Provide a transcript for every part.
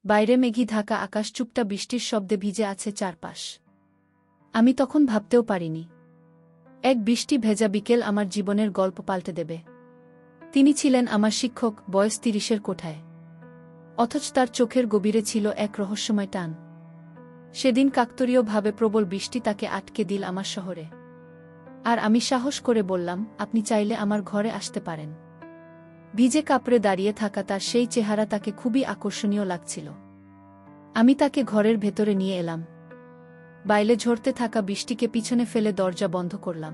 বাইরে মেঘি ঢাকা আকাশ, চুপটা বৃষ্টির শব্দে ভিজে আছে চারপাশ। আমি তখন ভাবতেও পারিনি এক বৃষ্টি ভেজা বিকেল আমার জীবনের গল্প পাল্টে দেবে। তিনি ছিলেন আমার শিক্ষক, বয়স ৩০-এর কোঠায়। অথচ তার চোখের গভীরে ছিল এক রহস্যময় টান। সেদিন কাকতালীয়ভাবে প্রবল বৃষ্টি তাকে আটকে দিল আমার শহরে। আর আমি সাহস করে বললাম, আপনি চাইলে আমার ঘরে আসতে পারেন। ভিজে কাপড়ে দাঁড়িয়ে থাকা তার সেই চেহারা তাকে খুবই আকর্ষণীয় লাগছিল। আমি তাকে ঘরের ভেতরে নিয়ে এলাম। বাইরে ঝরতে থাকা বৃষ্টিকে পিছনে ফেলে দরজা বন্ধ করলাম।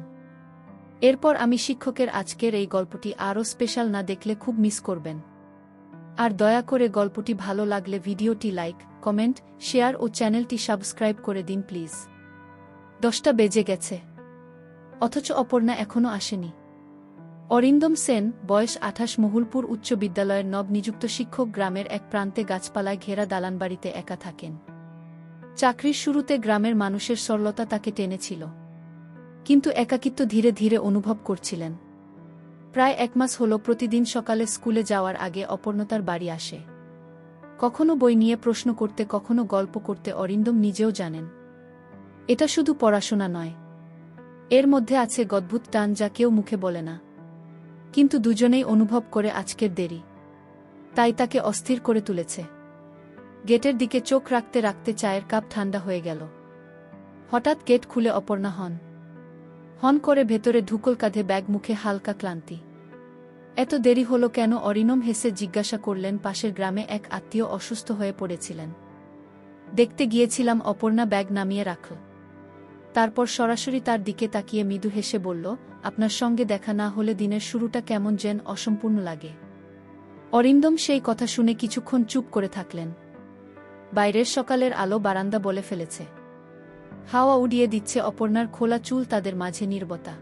এরপর আমি শিক্ষকের আজকের এই গল্পটি আরও স্পেশাল না দেখলে খুব মিস করবেন। আর দয়া করে গল্পটি ভালো লাগলে ভিডিওটি লাইক, কমেন্ট, শেয়ার ও চ্যানেলটি সাবস্ক্রাইব করে দিন প্লিজ। 10টা বেজে গেছে, অথচ অপর্ণা এখনও আসেনি। অরিন্দম সেন, বয়স 28, মহুলপুর উচ্চ বিদ্যালয়ের নবনিযুক্ত শিক্ষক, গ্রামের এক প্রান্তে গাছপালায় ঘেরা দালানবাড়িতে একা থাকেন। চাকরির শুরুতে গ্রামের মানুষের সরলতা তাকে টেনেছিল, কিন্তু একাকিত্ব ধীরে ধীরে অনুভব করছিলেন। প্রায় 1 মাস হল প্রতিদিন সকালে স্কুলে যাওয়ার আগে অপর্ণতার বাড়ি আসে। কখনো বই নিয়ে প্রশ্ন করতে, কখনো গল্প করতে। অরিন্দম নিজেও জানেন এটা শুধু পড়াশোনা নয়, এর মধ্যে আছে অদ্ভুত টান যা কেউ মুখে বলে না। কিন্তু দুজনেই অনুভব করে আজকের দেরি তাই তাকে অস্থির করে তুলেছে। গেটের দিকে চোখ রাখতে রাখতে চায়ের কাপ ঠান্ডা হয়ে গেল। হঠাৎ গেট খুলে অপর্ণা হন করে ভেতরে ঢুকল, কাঁধে ব্যাগ, মুখে হালকা ক্লান্তি। এত দেরি হলো কেন? অরিন্দম হেসে জিজ্ঞাসা করলেন। পাশের গ্রামে এক আত্মীয় অসুস্থ হয়ে পড়েছিলেন, দেখতে গিয়েছিলাম। অপর্ণা ব্যাগ নামিয়ে রাখল। তারপর সরাসরি তার দিকে তাকিয়ে মৃদু হেসে বলল, আপনার সঙ্গে দেখা না হলে দিনের শুরুটা কেমন যেন অসম্পূর্ণ লাগে। অরিন্দম সেই কথা শুনে কিছুক্ষণ চুপ করে থাকলেন। বাইরের সকালের আলো বারান্দা বলে ফেলেছে, হাওয়া উড়িয়ে দিচ্ছে অপর্ণার খোলা চুল, তাদের মাঝে নীরবতা।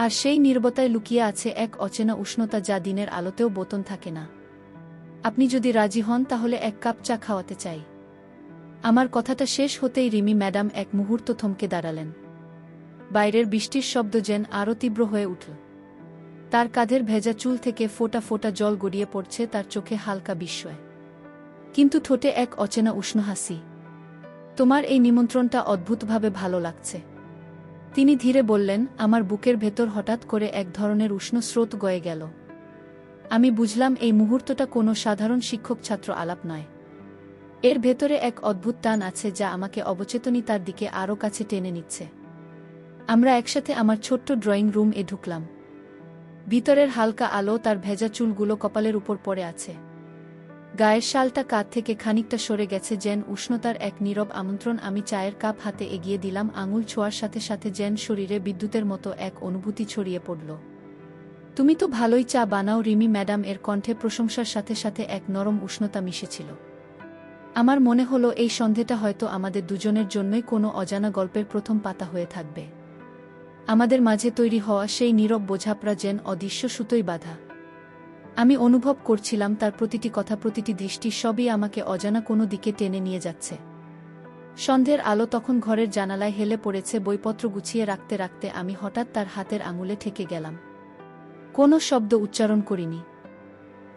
আর সেই নীরবতায় লুকিয়ে আছে এক অচেনা উষ্ণতা যা দিনের আলোতেও বোতন থাকে না। আপনি যদি রাজি হন তাহলে 1 কাপ চা খাওয়াতে চাই। আমার কথাটা শেষ হতেই রিমি ম্যাডাম এক মুহূর্ত থমকে দাঁড়ালেন। বাইরের বৃষ্টির শব্দ যেন আরও তীব্র হয়ে উঠল। তার কাঁধের ভেজা চুল থেকে ফোঁটা ফোঁটা জল গড়িয়ে পড়ছে, তার চোখে হালকা বিস্ময়, কিন্তু ঠোঁটে এক অচেনা উষ্ণ হাসি। তোমার এই নিমন্ত্রণটা অদ্ভুতভাবে ভালো লাগছে, তিনি ধীরে বললেন। আমার বুকের ভেতর হঠাৎ করে এক ধরনের উষ্ণ স্রোত বয়ে গেল। আমি বুঝলাম এই মুহূর্তটা কোনো সাধারণ শিক্ষক ছাত্র আলাপ নয়। এর ভেতরে এক অদ্ভুত টান আছে যা আমাকে অবচেতনই তার দিকে আরও কাছে টেনে নিচ্ছে। আমরা একসাথে আমার ছোট্ট ড্রয়িং রুম এ ঢুকলাম। ভিতরের হালকা আলো, তার ভেজা চুলগুলো কপালের উপর পড়ে আছে। গায়ের শালটা কাঁধ থেকে খানিকটা সরে গেছে, যেন উষ্ণতার এক নীরব আমন্ত্রণ। আমি চায়ের কাপ হাতে এগিয়ে দিলাম। আঙুল ছোঁয়ার সাথে সাথে যেন শরীরে বিদ্যুতের মতো এক অনুভূতি ছড়িয়ে পড়ল। তুমি তো ভালোই চা বানাও, রিমি ম্যাডাম এর কণ্ঠে প্রশংসার সাথে সাথে এক নরম উষ্ণতা মিশেছিল। আমার মনে হলো এই সন্ধেটা হয়তো আমাদের দুজনের জন্যই কোনো অজানা গল্পের প্রথম পাতা হয়ে থাকবে। আমাদের মাঝে তৈরি হওয়া সেই নীরব বোঝাপড়া যেন অদৃশ্য সুতোয় বাঁধা। আমি অনুভব করছিলাম তার প্রতিটি কথা, প্রতিটি দৃষ্টি, সবই আমাকে অজানা কোনো দিকে টেনে নিয়ে যাচ্ছে। সন্ধ্যের আলো তখন ঘরের জানালায় হেলে পড়েছে। বইপত্র গুছিয়ে রাখতে রাখতে আমি হঠাৎ তার হাতের আঙুলে ঠেকে গেলাম। কোনো শব্দ উচ্চারণ করিনি,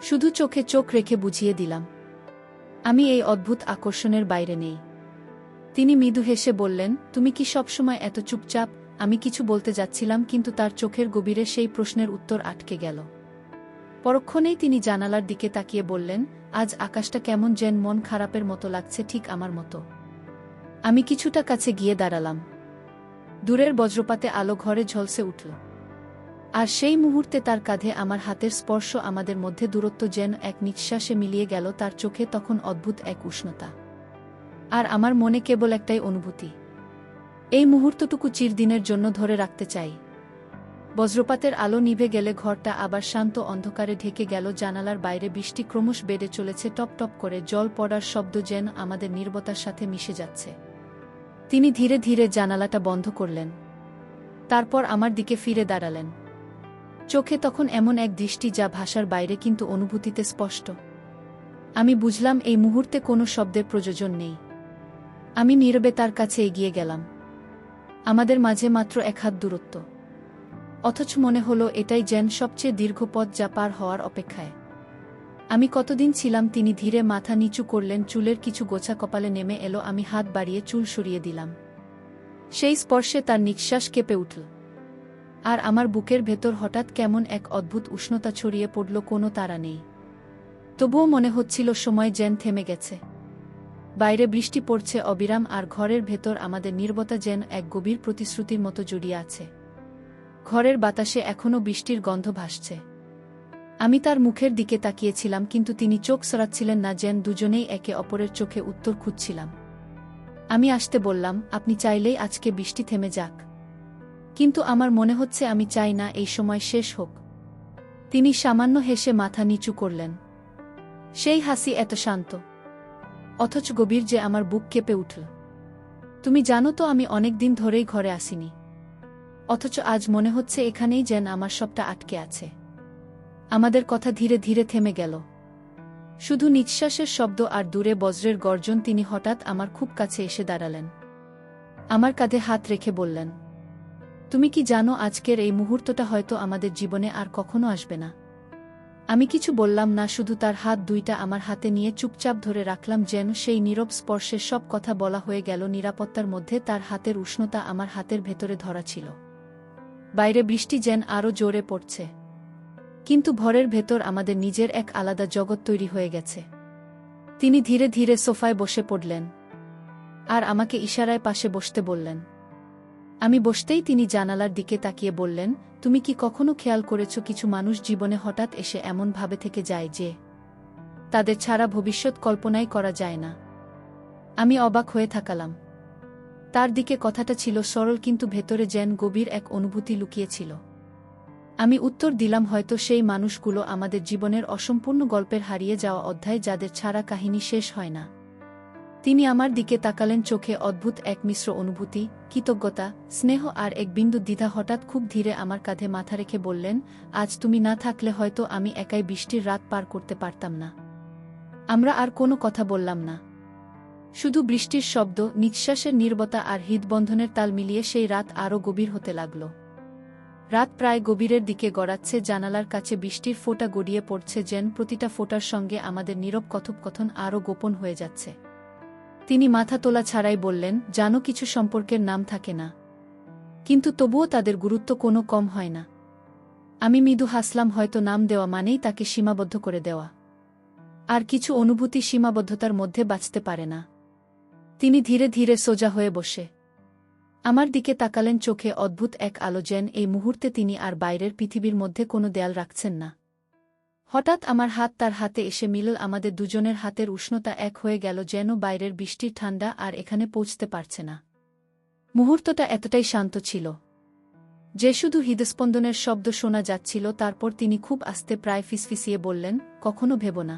শুধু চোখে চোখ রেখে বুঝিয়ে দিলাম আমি এই অদ্ভুত আকর্ষণের বাইরে নেই। তিনি মৃদু হেসে বললেন, তুমি কি সবসময় এত চুপচাপ? আমি কিছু বলতে যাচ্ছিলাম, কিন্তু তার চোখের গভীরে সেই প্রশ্নের উত্তর আটকে গেল। পরক্ষণেই তিনি জানালার দিকে তাকিয়ে বললেন, আজ আকাশটা কেমন যেন মন খারাপের মতো লাগছে, ঠিক আমার মতো। আমি কিছুটা কাছে গিয়ে দাঁড়ালাম। দূরের বজ্রপাতে আলো ঘরে ঝলসে উঠল, আর সেই মুহূর্তে তার কাঁধে আমার হাতের স্পর্শ। আমাদের মধ্যে দূরত্ব যেন এক নিঃশ্বাসে মিলিয়ে গেল। তার চোখে তখন অদ্ভুত এক উষ্ণতা, আর আমার মনে কেবল একটাই অনুভূতি, এই মুহূর্তটুকু চিরদিনের জন্য ধরে রাখতে চাই। বজ্রপাতের আলো নিভে গেলে ঘরটা আবার শান্ত অন্ধকারে ঢেকে গেল। জানালার বাইরে বৃষ্টি ক্রমশ বেড়ে চলেছে, টপ টপ করে জল পড়ার শব্দ যেন আমাদের নীরবতার সাথে মিশে যাচ্ছে। তিনি ধীরে ধীরে জানালাটা বন্ধ করলেন, তারপর আমার দিকে ফিরে দাঁড়ালেন। চোখে তখন এমন এক দৃষ্টি যা ভাষার বাইরে কিন্তু অনুভূতিতে স্পষ্ট। আমি বুঝলাম এই মুহূর্তে কোনো শব্দের প্রয়োজন নেই। আমি নীরবে তার কাছে এগিয়ে গেলাম। আমাদের মাঝে মাত্র 1 হাত দূরত্ব, অথচ মনে হলো এটাই যেন সবচেয়ে দীর্ঘ পথ যা পার হওয়ার অপেক্ষায়। আমি কতদিন ছিলাম? তিনি ধীরে মাথা নিচু করলেন, চুলের কিছু গোছা কপালে নেমে এলো। আমি হাত বাড়িয়ে চুল সরিয়ে দিলাম। সেই স্পর্শে তার নিঃশ্বাস কেঁপে উঠল, আর আমার বুকের ভেতর হঠাৎ কেমন এক অদ্ভুত উষ্ণতা ছড়িয়ে পড়ল। কোনো তাড়া নেই, তবুও মনে হচ্ছিল সময় যেন থেমে গেছে। বাইরে বৃষ্টি পড়ছে অবিরাম, আর ঘরের ভেতর আমাদের নীরবতা যেন এক গভীর প্রতিশ্রুতির মতো জড়িয়ে আছে। ঘরের বাতাসে এখনও বৃষ্টির গন্ধ ভাসছে। আমি তার মুখের দিকে তাকিয়েছিলাম, কিন্তু তিনি চোখ সরাচ্ছিলেন না, যেন দুজনেই একে অপরের চোখে উত্তর খুঁজছিলাম। আমি আসতে বললাম, আপনি চাইলেই আজকে বৃষ্টি থেমে যাক, কিন্তু আমার মনে হচ্ছে আমি চাই না এই সময় শেষ হোক। তিনি সামান্য হেসে মাথা নিচু করলেন। সেই হাসি এত শান্ত, অথচ গভীর যে আমার বুক কেঁপে উঠল। তুমি জানো তো, আমি অনেক দিন ধরেই ঘরে আসিনি, অথচ আজ মনে হচ্ছে এখানেই যেন আমার সবটা আটকে আছে। আমাদের কথা ধীরে ধীরে থেমে গেল, শুধু নিঃশ্বাসের শব্দ আর দূরে বজ্রের গর্জন। তিনি হঠাৎ আমার খুব কাছে এসে দাঁড়ালেন, আমার কাঁধে হাত রেখে বললেন, তুমি কি জানো, আজকের এই মুহূর্তটা হয়তো আমাদের জীবনে আর কখনো আসবে না। আমি কিছু বললাম না, শুধু তার হাত দুইটা আমার হাতে নিয়ে চুপচাপ ধরে রাখলাম, যেন সেই নীরব স্পর্শের সব কথা বলা হয়ে গেল। নিরাপত্তার মধ্যে তার হাতের উষ্ণতা আমার হাতের ভেতরে ধরা ছিল। বাইরে বৃষ্টি যেন আরও জোরে পড়ছে, কিন্তু ঘরের ভেতর আমাদের নিজের এক আলাদা জগৎ তৈরি হয়ে গেছে। তিনি ধীরে ধীরে সোফায় বসে পড়লেন, আর আমাকে ইশারায় পাশে বসতে বললেন। আমি বসতেই তিনি জানালার দিকে তাকিয়ে বললেন, তুমি কি কখনো খেয়াল করেছ, কিছু মানুষ জীবনে হঠাৎ এসে এমনভাবে থেকে যায় যে তাদের ছাড়া ভবিষ্যৎ কল্পনাই করা যায় না। আমি অবাক হয়ে থাকালাম। তার দিকে কথাটা ছিল সরল, কিন্তু ভেতরে যেন গভীর এক অনুভূতি লুকিয়েছিল। আমি উত্তর দিলাম, হয়তো সেই মানুষগুলো আমাদের জীবনের অসম্পূর্ণ গল্পের হারিয়ে যাওয়া অধ্যায়, যাদের ছাড়া কাহিনী শেষ হয় না। তিনি আমার দিকে তাকালেন, চোখে অদ্ভুত এক মিশ্র অনুভূতি, কৃতজ্ঞতা, স্নেহ আর এক বিন্দু দ্বিধা। হঠাৎ খুব ধীরে আমার কাঁধে মাথা রেখে বললেন, আজ তুমি না থাকলে হয়তো আমি একাই বৃষ্টির রাত পার করতে পারতাম না। আমরা আর কোনো কথা বললাম না, শুধু বৃষ্টির শব্দ, নিঃশ্বাসের নীরবতা আর হৃদবন্ধনের তাল মিলিয়ে সেই রাত আরও গভীর হতে লাগল। রাত প্রায় গভীরের দিকে গড়াচ্ছে, জানালার কাছে বৃষ্টির ফোঁটা গড়িয়ে পড়ছে, যেন প্রতিটা ফোঁটার সঙ্গে আমাদের নীরব কথোপকথন আরও গোপন হয়ে যাচ্ছে। তিনি মাথা তোলা ছাড়াই বললেন, জানো, কিছু সম্পর্কের নাম থাকে না, কিন্তু তবুও তাদের গুরুত্ব কোনো কম হয় না। আমি মৃদু হাসলাম, হয়তো নাম দেওয়া মানেই তাকে সীমাবদ্ধ করে দেওয়া, আর কিছু অনুভূতি সীমাবদ্ধতার মধ্যে বাঁচতে পারে না। তিনি ধীরে ধীরে সোজা হয়ে বসে আমার দিকে তাকালেন, চোখে অদ্ভুত এক আলো, যেন এই মুহূর্তে তিনি আর বাইরের পৃথিবীর মধ্যে কোনো দেয়াল রাখছেন না। হঠাৎ আমার হাত তার হাতে এসে মিলল, আমাদের দুজনের হাতের উষ্ণতা এক হয়ে গেল, যেন বাইরের বৃষ্টির ঠান্ডা আর এখানে পৌঁছতে পারছে না। মুহূর্তটা এতটাই শান্ত ছিল যে শুধু হৃদস্পন্দনের শব্দ শোনা যাচ্ছিল। তারপর তিনি খুব আস্তে, প্রায় ফিসফিসিয়ে বললেন, কখনো ভেবো না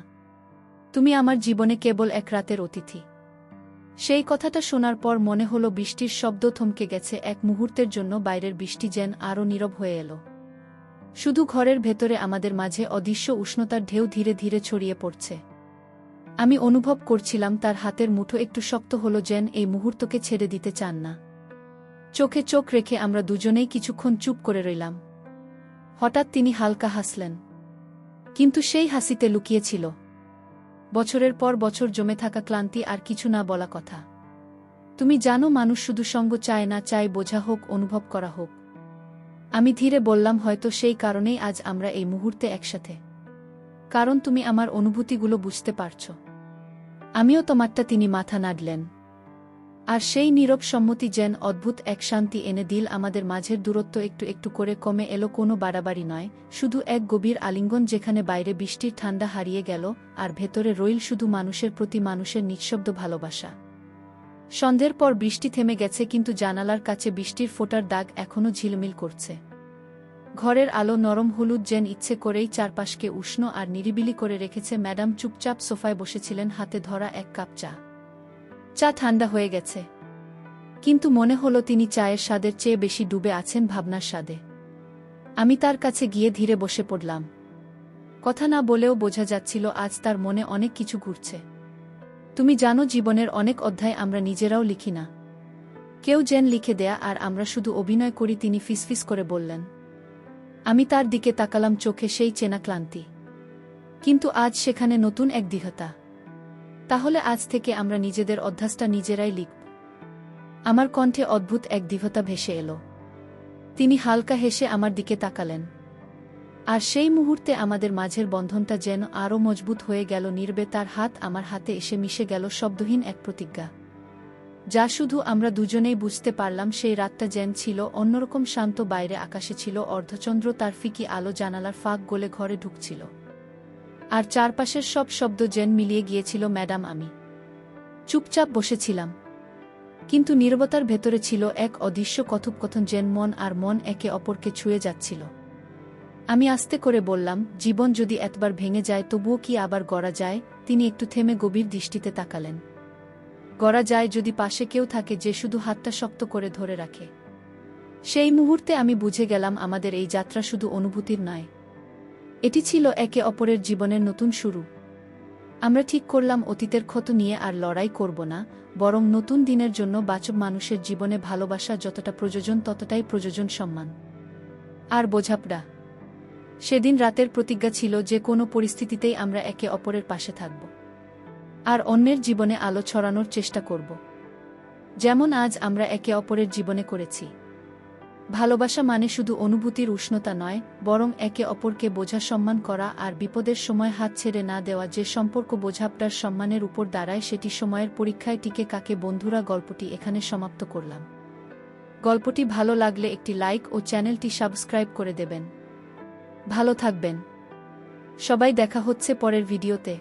তুমি আমার জীবনে কেবল এক রাতের অতিথি। সেই কথাটা শোনার পর মনে হলো বৃষ্টির শব্দ থমকে গেছে এক মুহূর্তের জন্য। বাইরের বৃষ্টি যেন আরও নীরব হয়ে এলো, শুধু ঘরের ভেতরে আমাদের মাঝে অদৃশ্য উষ্ণতার ঢেউ ধীরে ধীরে ছড়িয়ে পড়ছে। আমি অনুভব করছিলাম তার হাতের মুঠো একটু শক্ত হলো, যেন এই মুহূর্তকে ছেড়ে দিতে চান না। চোখে চোখ রেখে আমরা দুজনেই কিছুক্ষণ চুপ করে রইলাম। হঠাৎ তিনি হালকা হাসলেন, কিন্তু সেই হাসিতে লুকিয়েছিল বছরের পর বছর জমে থাকা ক্লান্তি আর কিছু না বলা কথা। তুমি জানো, মানুষ শুধু সঙ্গ চায় না, চায় বোঝা হোক, অনুভব করা হোক। আমি ধীরে বললাম, হয়তো সেই কারণেই আজ আমরা এই মুহূর্তে একসাথে, কারণ তুমি আমার অনুভূতিগুলো বুঝতে পারছ, আমিও তোমারটা। তিনি মাথা নাড়লেন, আর সেই নীরব সম্মতি যেন অদ্ভুত এক শান্তি এনে দিল। আমাদের মাঝের দূরত্ব একটু একটু করে কমে এলো, কোনো বাড়াবাড়ি নয়, শুধু এক গভীর আলিঙ্গন, যেখানে বাইরে বৃষ্টির ঠান্ডা হারিয়ে গেল আর ভেতরে রইল শুধু মানুষের প্রতি মানুষের নিঃশব্দ ভালোবাসা। সন্ধ্যের পর বৃষ্টি থেমে গেছে, কিন্তু জানালার কাছে বৃষ্টির ফোঁটার দাগ এখনও ঝিলমিল করছে। ঘরের আলো নরম হলুদ, যেন ইচ্ছে করেই চারপাশকে উষ্ণ আর নিরিবিলি করে রেখেছে। ম্যাডাম চুপচাপ সোফায় বসেছিলেন, হাতে ধরা এক কাপ চা। চা ঠান্ডা হয়ে গেছে, কিন্তু মনে হলো তিনি চায়ের স্বাদের চেয়ে বেশি ডুবে আছেন ভাবনার স্বাদে। আমি তার কাছে গিয়ে ধীরে বসে পড়লাম। কথা না বলেও বোঝা যাচ্ছিল আজ তার মনে অনেক কিছু ঘুরছে। তুমি জানো, জীবনের অনেক অধ্যায় আমরা নিজেরাও লিখি না, কেউ যেন লিখে দেয়া, আর আমরা শুধু অভিনয় করি। তিনি ফিসফিস করে বললেন। আমি তার দিকে তাকালাম, চোখে সেই চেনা ক্লান্তি, কিন্তু আজ সেখানে নতুন এক দৃঢ়তা। তাহলে আজ থেকে আমরা নিজেদের অধ্যাসটা নিজেরাই লিখব। আমার কণ্ঠে অদ্ভুত এক দৃঢ়তা ভেসে এলো। তিনি হালকা হেসে আমার দিকে তাকালেন। আর সেই মুহূর্তে আমাদের মাঝের বন্ধনটা যেন আরও মজবুত হয়ে গেল। নীরবে তার হাত আমার হাতে এসে মিশে গেল, শব্দহীন এক প্রতিজ্ঞা, যা শুধু আমরা দুজনেই বুঝতে পারলাম। সেই রাতটা যেন ছিল অন্যরকম শান্ত। বাইরে আকাশে ছিল অর্ধচন্দ্র, তার ফিকি আলো জানালার ফাঁক গলে ঘরে ঢুকছিল। আর চারপাশের সব শব্দ যেন মিলিয়ে গিয়েছিল। ম্যাডাম, আমি চুপচাপ বসেছিলাম, কিন্তু নীরবতার ভেতরে ছিল এক অদৃশ্য কথোপকথন, যেন মন আর মন একে অপরকে ছুঁয়ে যাচ্ছিল। আমি আস্তে করে বললাম, জীবন যদি একবার ভেঙে যায় তবুও কি আবার গড়া যায়? তিনি একটু থেমে গভীর দৃষ্টিতে তাকালেন। গড়া যায় যদি পাশে কেউ থাকে যে শুধু হাতটা শক্ত করে ধরে রাখে। সেই মুহূর্তে আমি বুঝে গেলাম আমাদের এই যাত্রা শুধু অনুভূতির নয়, এটি ছিল একে অপরের জীবনের নতুন শুরু। আমরা ঠিক করলাম অতীতের ক্ষত নিয়ে আর লড়াই করব না, বরং নতুন দিনের জন্য বাঁচব। মানুষের জীবনে ভালোবাসা যতটা প্রয়োজন ততটাই প্রয়োজন সম্মান আর বোঝাপড়া। সেদিন রাতের প্রতিজ্ঞা ছিল যে কোনো পরিস্থিতিতেই আমরা একে অপরের পাশে থাকব আর অন্যের জীবনে আলো ছড়ানোর চেষ্টা করব, যেমন আজ আমরা একে অপরের জীবনে করেছি। ভালোবাসা মানে শুধু অনুভূতির উষ্ণতা নয়, বরং একে অপরকে বোঝা, সম্মান করা আর বিপদের সময় হাত ছেড়ে না দেওয়া। যে সম্পর্ক বোঝাপড়ার সম্মানের উপর দাঁড়ায় সেটি সময়ের পরীক্ষায় টিকে কাকে। বন্ধুরা, গল্পটি এখানে সমাপ্ত করলাম। গল্পটি ভালো লাগলে একটি লাইক ও চ্যানেলটি সাবস্ক্রাইব করে দেবেন। ভালো থাকবেন সবাই, দেখা হচ্ছে পরের ভিডিওতে।